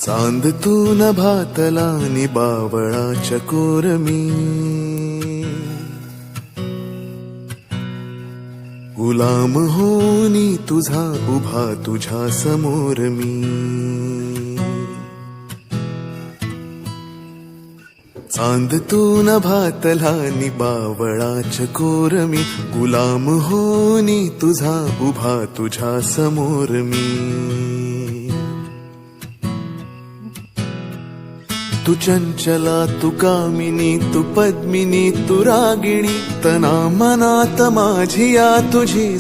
चांद तू नभातला नि बावळाच्या कोरमी, गुलाम होनी तुझा उभा तुझ्या समोर मी. चांद तू नभातला नि बावळाच्या कोरमी, गुलाम होनी तुझा उभा तुझ्या समोर मी. तू चंचला तू कामिनी तू पद्मिनी तू रागिणी, तना मनात माझी या तुझी